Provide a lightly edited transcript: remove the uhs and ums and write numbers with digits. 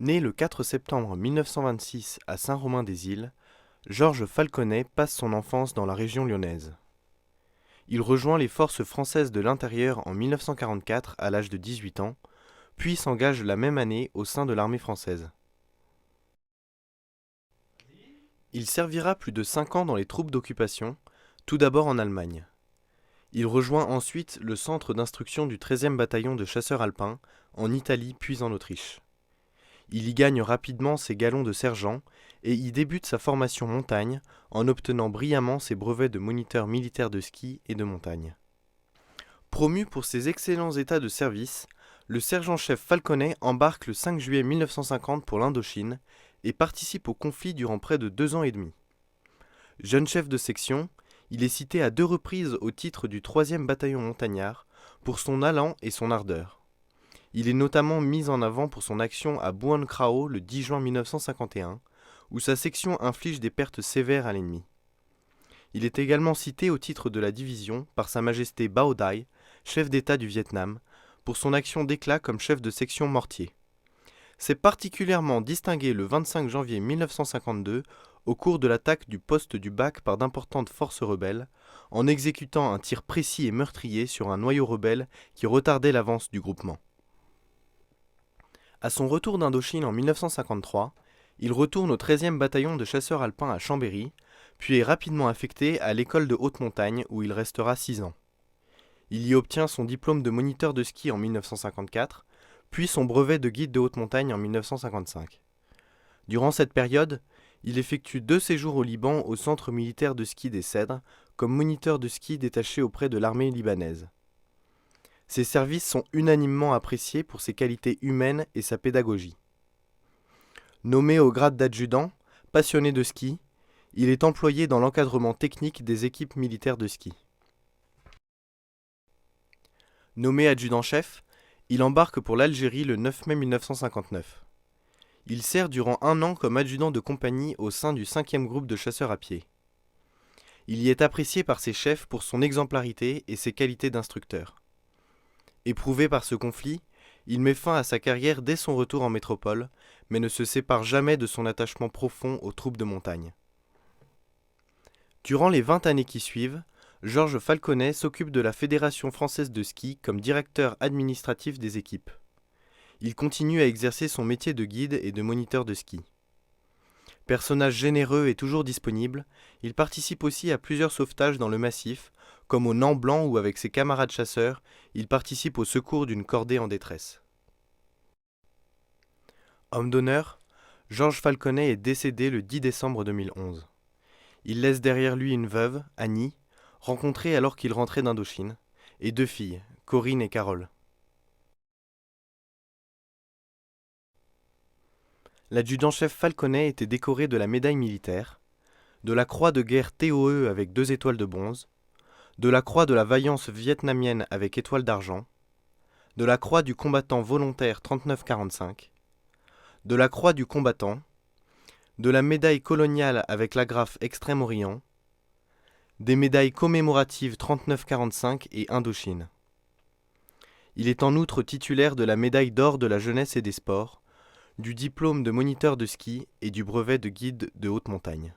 Né le 4 septembre 1926 à Saint-Romain-des-Îles, Georges Falconet passe son enfance dans la région lyonnaise. Il rejoint les forces françaises de l'intérieur en 1944 à l'âge de 18 ans, puis s'engage la même année au sein de l'armée française. Il servira plus de 5 ans dans les troupes d'occupation, tout d'abord en Allemagne. Il rejoint ensuite le centre d'instruction du 13e bataillon de chasseurs alpins, en Italie puis en Autriche. Il y gagne rapidement ses galons de sergent et y débute sa formation montagne en obtenant brillamment ses brevets de moniteur militaire de ski et de montagne. Promu pour ses excellents états de service, le sergent-chef Falconet embarque le 5 juillet 1950 pour l'Indochine et participe au conflit durant près de 2 ans et demi. Jeune chef de section, il est cité à 2 reprises au titre du 3e bataillon montagnard pour son allant et son ardeur. Il est notamment mis en avant pour son action à Buon-Krao le 10 juin 1951, où sa section inflige des pertes sévères à l'ennemi. Il est également cité au titre de la division par Sa Majesté Bao Dai, chef d'État du Vietnam, pour son action d'éclat comme chef de section mortier. C'est particulièrement distingué le 25 janvier 1952 au cours de l'attaque du poste du Bac par d'importantes forces rebelles, en exécutant un tir précis et meurtrier sur un noyau rebelle qui retardait l'avance du groupement. À son retour d'Indochine en 1953, il retourne au 13e bataillon de chasseurs alpins à Chambéry, puis est rapidement affecté à l'école de haute montagne où il restera 6 ans. Il y obtient son diplôme de moniteur de ski en 1954, puis son brevet de guide de haute montagne en 1955. Durant cette période, il effectue 2 séjours au Liban au centre militaire de ski des Cèdres comme moniteur de ski détaché auprès de l'armée libanaise. Ses services sont unanimement appréciés pour ses qualités humaines et sa pédagogie. Nommé au grade d'adjudant, passionné de ski, il est employé dans l'encadrement technique des équipes militaires de ski. Nommé adjudant-chef, il embarque pour l'Algérie le 9 mai 1959. Il sert durant 1 an comme adjudant de compagnie au sein du 5e groupe de chasseurs à pied. Il y est apprécié par ses chefs pour son exemplarité et ses qualités d'instructeur. Éprouvé par ce conflit, il met fin à sa carrière dès son retour en métropole, mais ne se sépare jamais de son attachement profond aux troupes de montagne. Durant les 20 années qui suivent, Georges Falconet s'occupe de la Fédération française de ski comme directeur administratif des équipes. Il continue à exercer son métier de guide et de moniteur de ski. Personnage généreux et toujours disponible, il participe aussi à plusieurs sauvetages dans le massif, comme au Nant Blanc où avec ses camarades chasseurs, il participe au secours d'une cordée en détresse. Homme d'honneur, Georges Falconet est décédé le 10 décembre 2011. Il laisse derrière lui une veuve, Annie, rencontrée alors qu'il rentrait d'Indochine, et 2 filles, Corinne et Carole. L'adjudant-chef Falconet était décoré de la médaille militaire, de la croix de guerre TOE avec 2 étoiles de bronze, de la croix de la vaillance vietnamienne avec étoile d'argent, de la croix du combattant volontaire 3945, de la croix du combattant, de la médaille coloniale avec l'agrafe Extrême-Orient, des médailles commémoratives 3945 et Indochine. Il est en outre titulaire de la médaille d'or de la jeunesse et des sports, du diplôme de moniteur de ski et du brevet de guide de haute montagne.